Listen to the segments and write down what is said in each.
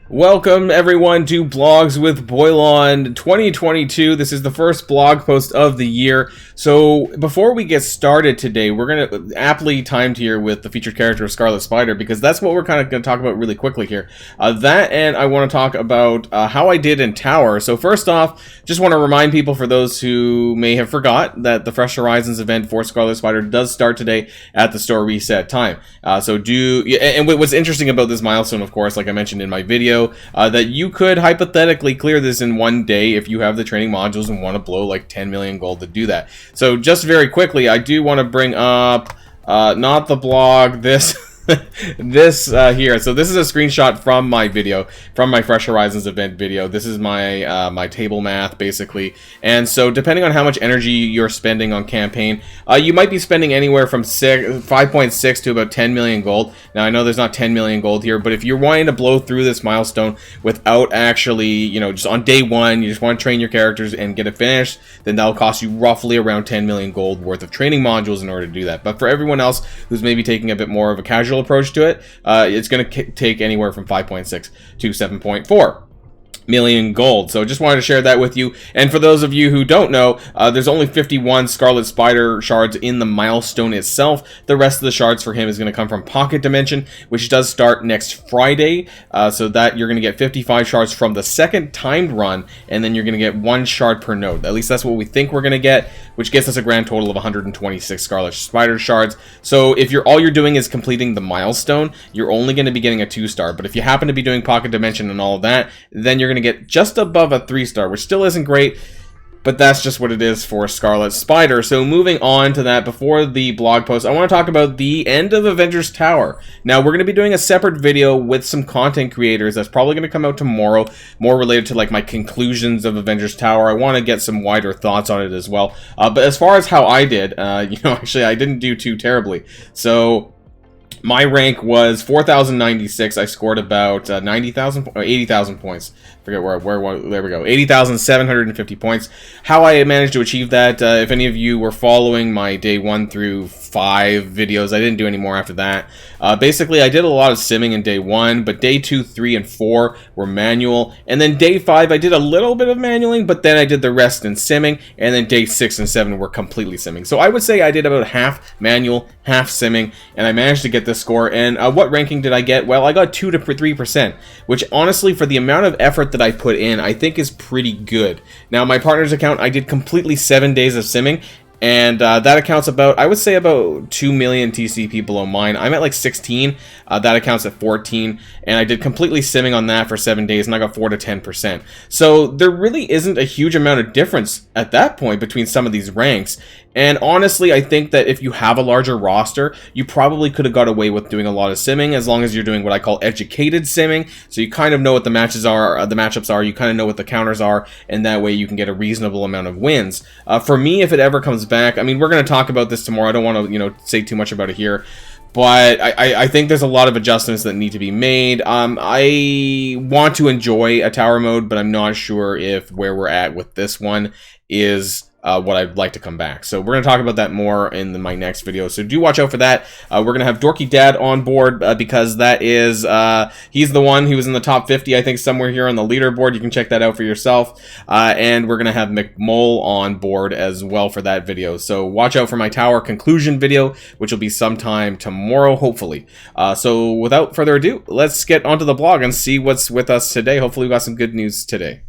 Welcome everyone to Blogs with Boilon 2022. This is the first blog post of the year. So before we get started today, we're going to aptly timed here with the featured character of Scarlet Spider, because that's what we're kind of going to talk about really quickly here. That, and I want to talk about how I did in Tower. So first off, just want to remind people, for those who may have forgot, that the Fresh Horizons event for Scarlet Spider does start today at the store reset time. And what's interesting about this milestone, of course, like I mentioned in my video, that you could hypothetically clear this in one day if you have the training modules and want to blow like 10 million gold to do that. So just very quickly, I do want to bring up, not the blog, this here. So this is a screenshot from my video, from my Fresh Horizons event video. This is my my table math, basically. And so depending on how much energy you're spending on campaign, you might be spending anywhere from 5.6 to about 10 million gold. Now I know there's not 10 million gold here, but if you're wanting to blow through this milestone without actually, you know, just on day one, you just want to train your characters and get it finished, then that'll cost you roughly around 10 million gold worth of training modules in order to do that. But for everyone else who's maybe taking a bit more of a casual approach to it, it's going to take anywhere from 5.6 to 7.4 million gold. So just wanted to share that with you. And for those of you who don't know, there's only 51 Scarlet Spider shards in the milestone itself. The rest of the shards for him is going to come from Pocket Dimension, which does start next Friday. So that you're going to get 55 shards from the second timed run, and then you're going to get 1 shard per node. At least that's what we think we're going to get, which gets us a grand total of 126 Scarlet Spider shards. So if all you're doing is completing the milestone, you're only going to be getting a 2-star. But if you happen to be doing Pocket Dimension and all of that, then you're going to get just above a 3-star, which still isn't great, but that's just what it is for Scarlet Spider. So moving on to that, before the blog post, I want to talk about the end of Avengers Tower. Now, we're going to be doing a separate video with some content creators that's probably going to come out tomorrow, more related to like my conclusions of Avengers Tower. I want to get some wider thoughts on it as well. But as far as how I did, actually I didn't do too terribly. So my rank was 4,096. I scored about 90,000 or 80,000 points. Forget where there we go. 80,750 points. How I managed to achieve that, if any of you were following my day 1 through 5 videos, I didn't do any more after that. Basically, I did a lot of simming in day 1, but day 2, 3, and 4 were manual. And then day 5, I did a little bit of manualing, but then I did the rest in simming. And then day 6 and 7 were completely simming. So I would say I did about half manual, half simming, and I managed to get this score. And what ranking did I get? Well, I got 2 to 3%, which honestly, for the amount of effort that I put in, I think is pretty good. Now, my partner's account, I did completely 7 days of simming, and that accounts about, I would say, about 2 million TCP below mine. I'm at like 16. That accounts at 14. And I did completely simming on that for 7 days, and I got 4 to 10%. So there really isn't a huge amount of difference at that point between some of these ranks. And honestly, I think that if you have a larger roster, you probably could have got away with doing a lot of simming, as long as you're doing what I call educated simming. So you kind of know what the matches are, the matchups are, you kind of know what the counters are, and that way you can get a reasonable amount of wins. For me, if it ever comes back, I mean, we're going to talk about this tomorrow. I don't want to, say too much about it here. But I think there's a lot of adjustments that need to be made. I want to enjoy a tower mode, but I'm not sure if where we're at with this one is what I'd like to come back. So we're going to talk about that more in my next video. So do watch out for that. We're going to have Dorky Dad on board because that is, he's the one who was in the top 50, I think, somewhere here on the leaderboard. You can check that out for yourself. And we're going to have McMole on board as well for that video. So watch out for my tower conclusion video, which will be sometime tomorrow, hopefully. So without further ado, let's get onto the blog and see what's with us today. Hopefully we got some good news today.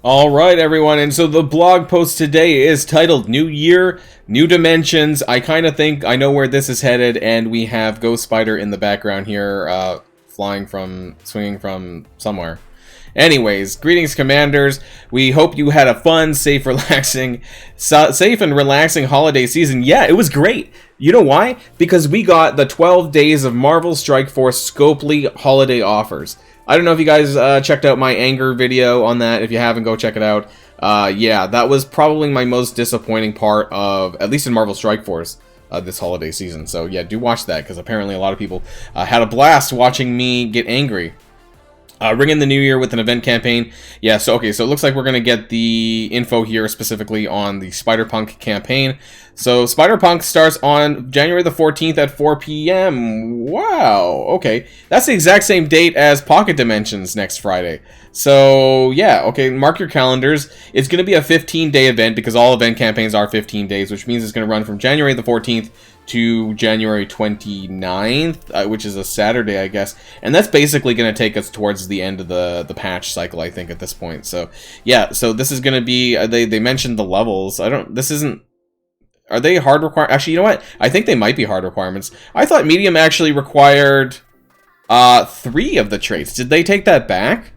Alright everyone, and so the blog post today is titled New Year, New Dimensions. I kind of think I know where this is headed, and we have Ghost Spider in the background here, swinging from somewhere. Anyways, greetings commanders. We hope you had a fun, safe and relaxing holiday season. Yeah, it was great. You know why? Because we got the 12 days of Marvel Strike Force Scopely holiday offers. I don't know if you guys checked out my anger video on that. If you haven't, go check it out. Yeah, that was probably my most disappointing part of, at least in Marvel Strike Force, this holiday season. So yeah, do watch that, because apparently a lot of people had a blast watching me get angry. Ring in the new year with an event campaign. Yeah, so okay, so it looks like we're going to get the info here specifically on the Spider-Punk campaign. So Spider-Punk starts on January the 14th at 4 p.m. Wow, okay. That's the exact same date as Pocket Dimensions next Friday. So, yeah, okay, mark your calendars. It's going to be a 15-day event because all event campaigns are 15 days, which means it's going to run from January the 14th to January 29th, which is a Saturday, I guess. And that's basically going to take us towards the end of the patch cycle, I think, at this point. So, yeah, so this is going to be, they mentioned the levels. This isn't, are they hard requirements? Actually, you know what? I think they might be hard requirements. I thought medium actually required 3 of the traits. Did they take that back?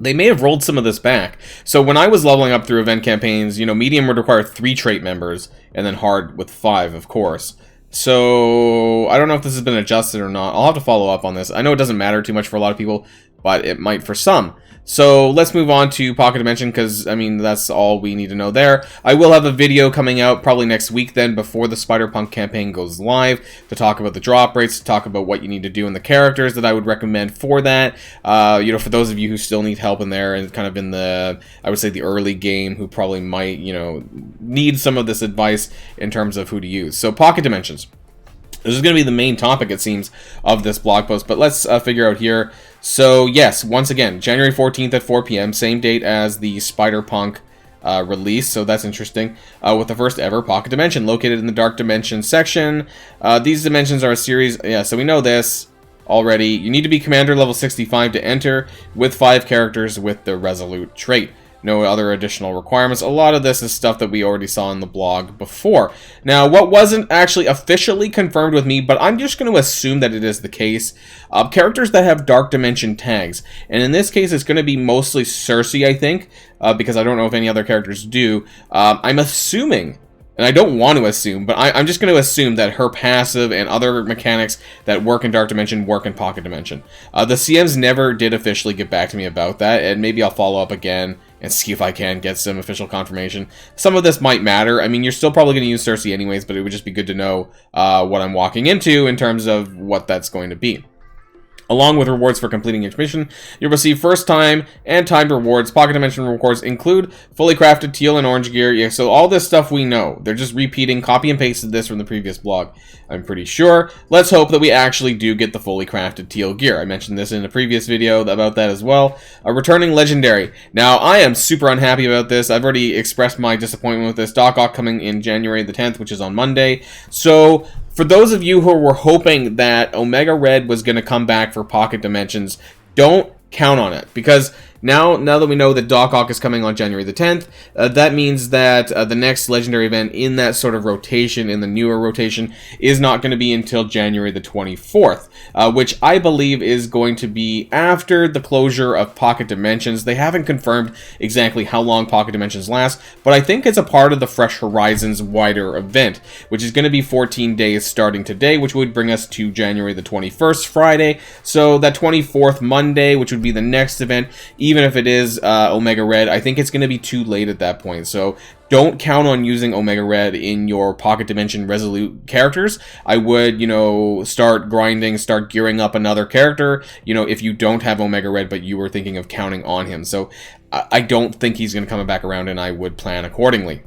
They may have rolled some of this back. So when I was leveling up through event campaigns, you know, medium would require 3 trait members, and then hard with 5, of course. So I don't know if this has been adjusted or not. I'll have to follow up on this. I know it doesn't matter too much for a lot of people, but it might for some. So let's move on to Pocket Dimension, because, I mean, that's all we need to know there. I will have a video coming out probably next week then, before the Spider-Punk campaign goes live, to talk about the drop rates, to talk about what you need to do in the characters that I would recommend for that. You know, for those of you who still need help in there, and kind of in the, I would say, the early game, who probably might, you know, need some of this advice in terms of who to use. So, Pocket Dimensions. This is going to be the main topic, it seems, of this blog post, but let's figure out here. So, yes, once again, January 14th at 4 p.m., same date as the Spider-Punk release, so that's interesting, with the first ever Pocket Dimension, located in the Dark Dimension section. These dimensions are a series, yeah, so we know this already. You need to be Commander level 65 to enter, with 5 characters with the Resolute trait. No other additional requirements. A lot of this is stuff that we already saw in the blog before. Now, what wasn't actually officially confirmed with me, but I'm just going to assume that it is the case, characters that have Dark Dimension tags. And in this case, it's going to be mostly Cersei, I think, because I don't know if any other characters do. I'm assuming, and I don't want to assume, but I'm just going to assume that her passive and other mechanics that work in Dark Dimension work in Pocket Dimension. The CMs never did officially get back to me about that, and maybe I'll follow up again and see if I can get some official confirmation. Some of this might matter. I mean, you're still probably going to use Cersei anyways, but it would just be good to know what I'm walking into in terms of what that's going to be. Along with rewards for completing each mission, you'll receive first time and timed rewards. Pocket Dimension rewards include fully crafted teal and orange gear. Yeah, so all this stuff we know. They're just repeating, copy and pasted this from the previous blog, I'm pretty sure. Let's hope that we actually do get the fully crafted teal gear. I mentioned this in a previous video about that as well. A returning legendary. Now, I am super unhappy about this. I've already expressed my disappointment with this. Doc Ock coming in January the 10th, which is on Monday. So, for those of you who were hoping that Omega Red was going to come back for Pocket Dimensions, don't count on it, because now that we know that Doc Ock is coming on January the 10th, that means that the next legendary event in that sort of rotation, in the newer rotation, is not going to be until January the 24th, which I believe is going to be after the closure of Pocket Dimensions. They haven't confirmed exactly how long Pocket Dimensions last, but I think it's a part of the Fresh Horizons wider event, which is going to be 14 days starting today, which would bring us to January the 21st, Friday. So that 24th Monday, which would be the next event, even if it is Omega Red, I think it's going to be too late at that point. So don't count on using Omega Red in your Pocket Dimension Resolute characters. I would, you know, start grinding, start gearing up another character, you know, if you don't have Omega Red, but you were thinking of counting on him. So I don't think he's going to come back around, and I would plan accordingly.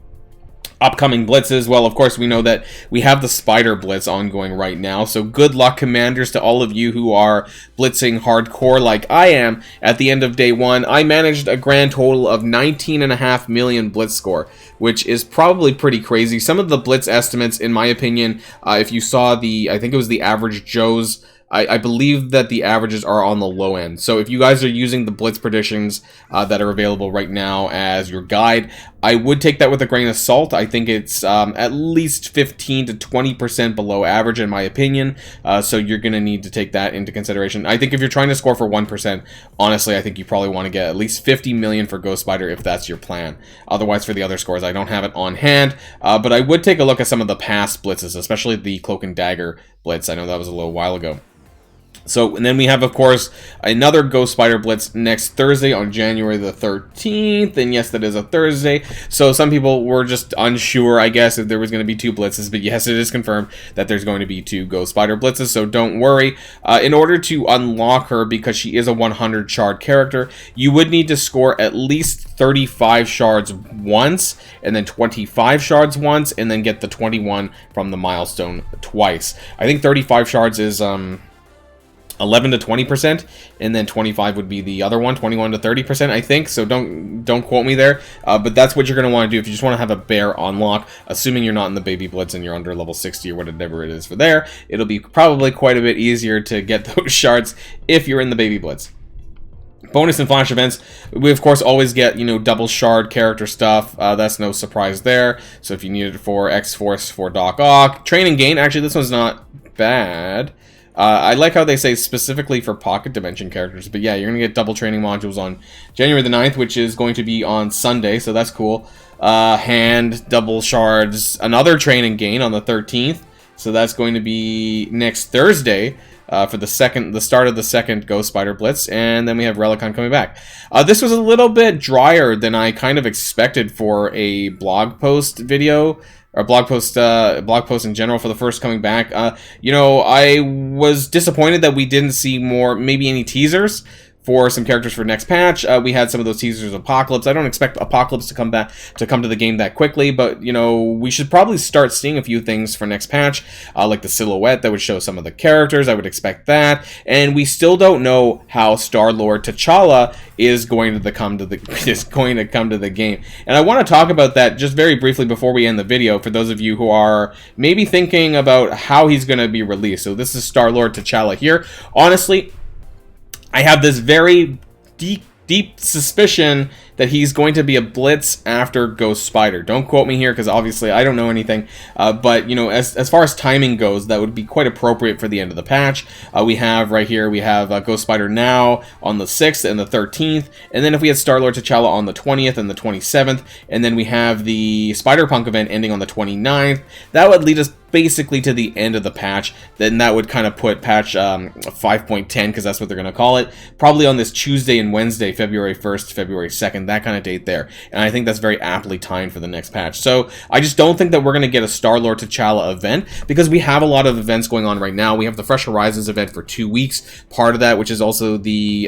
Upcoming blitzes, well, of course, we know that we have the Spider Blitz ongoing right now, so good luck, Commanders, to all of you who are blitzing hardcore like I am. At the end of day 1, I managed a grand total of 19.5 million blitz score, which is probably pretty crazy. Some of the blitz estimates, in my opinion, if you saw I think it was the average Joe's, I believe that the averages are on the low end. So if you guys are using the blitz predictions that are available right now as your guide, I would take that with a grain of salt. I think it's at least 15 to 20% below average in my opinion. So you're going to need to take that into consideration. I think if you're trying to score for 1%, honestly, I think you probably want to get at least 50 million for Ghost Spider if that's your plan. Otherwise, for the other scores, I don't have it on hand. But I would take a look at some of the past blitzes, especially the Cloak and Dagger blitz. I know that was a little while ago. So, and then we have, of course, another Ghost Spider Blitz next Thursday on January the 13th. And yes, that is a Thursday. So some people were just unsure, I guess, if there was going to be 2 blitzes. But yes, it is confirmed that there's going to be 2 Ghost Spider Blitzes. So don't worry. In order to unlock her, because she is a 100 shard character, you would need to score at least 35 shards once, and then 25 shards once, and then get the 21 from the milestone twice. I think 35 shards is 11 to 20%, and then 25 would be the other one, 21 to 30%, I think. So don't quote me there, but that's what you're going to want to do if you just want to have a bare unlock. Assuming you're not in the Baby Blitz and you're under level 60 or whatever it is for there, it'll be probably quite a bit easier to get those shards if you're in the Baby Blitz. Bonus and flash events, we of course always get, you know, double shard character stuff. That's no surprise there. So if you need it for X-Force, for Doc Ock, training gain, actually this one's not bad. I like how they say specifically for Pocket Dimension characters, but yeah, you're going to get double training modules on January the 9th, which is going to be on Sunday, so that's cool. Hand, double shards, another training gain on the 13th, so that's going to be next Thursday for the start of the second Ghost Spider Blitz, and then we have Relicon coming back. This was a little bit drier than I kind of expected for a blog post video. Or blog post in general for the first coming back. You know, I was disappointed that we didn't see more, maybe any teasers for some characters for next patch. We had some of those teasers of Apocalypse. I don't expect Apocalypse to come to the game that quickly, but you know, we should probably start seeing a few things for next patch, like the silhouette that would show some of the characters. I would expect that, and we still don't know how Starlord T'Challa is going to come to the game. And I want to talk about that just very briefly before we end the video, for those of you who are maybe thinking about how he's going to be released. So this is Starlord T'Challa here. Honestly, I have this very deep suspicion that he's going to be a Blitz after Ghost Spider. Don't quote me here, because obviously I don't know anything. But, you know, as far as timing goes, that would be quite appropriate for the end of the patch. We have right here, we have Ghost Spider now on the 6th and the 13th. And then if we had Starlord T'Challa on the 20th and the 27th, and then we have the Spider-Punk event ending on the 29th, that would lead us basically to the end of the patch. Then that would kind of put patch 5.10, because that's what they're going to call it, probably on this Tuesday and Wednesday, February 1st, February 2nd, that kind of date there. And I think that's very aptly timed for the next patch. So I just don't think that we're going to get a Starlord T'Challa event, because we have a lot of events going on right now. We have the Fresh Horizons event for 2 weeks, part of that, which is also the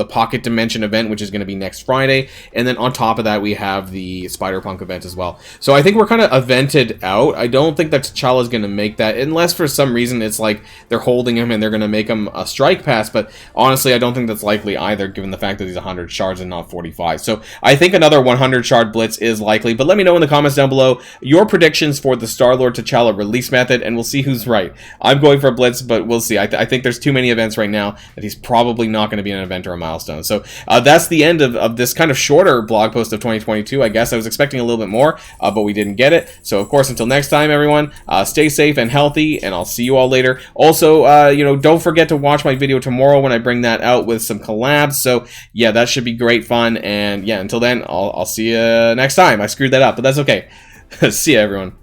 Pocket Dimension event, which is going to be next Friday. And then on top of that, we have the Spider-Punk event as well. So I think we're kind of evented out. I don't think that T'Challa is going to make that, unless for some reason it's like they're holding him and they're going to make him a strike pass. But honestly, I don't think that's likely either, given the fact that he's 100 shards and not 45. So I think another 100 shard blitz is likely. But let me know in the comments down below your predictions for the Starlord T'Challa release method, and we'll see who's right. I'm going for a blitz, but we'll see. I think there's too many events right now that he's probably not going to be an event or a milestone. So that's the end of this kind of shorter blog post of 2022. I guess I was expecting a little bit more, but we didn't get it. So of course, until next time, everyone, stay safe and healthy, and I'll see you all later. Also, you know, don't forget to watch my video tomorrow when I bring that out with some collabs. So yeah, that should be great fun. And yeah, until then, I'll see you next time. I screwed that up, but that's okay. See ya, everyone.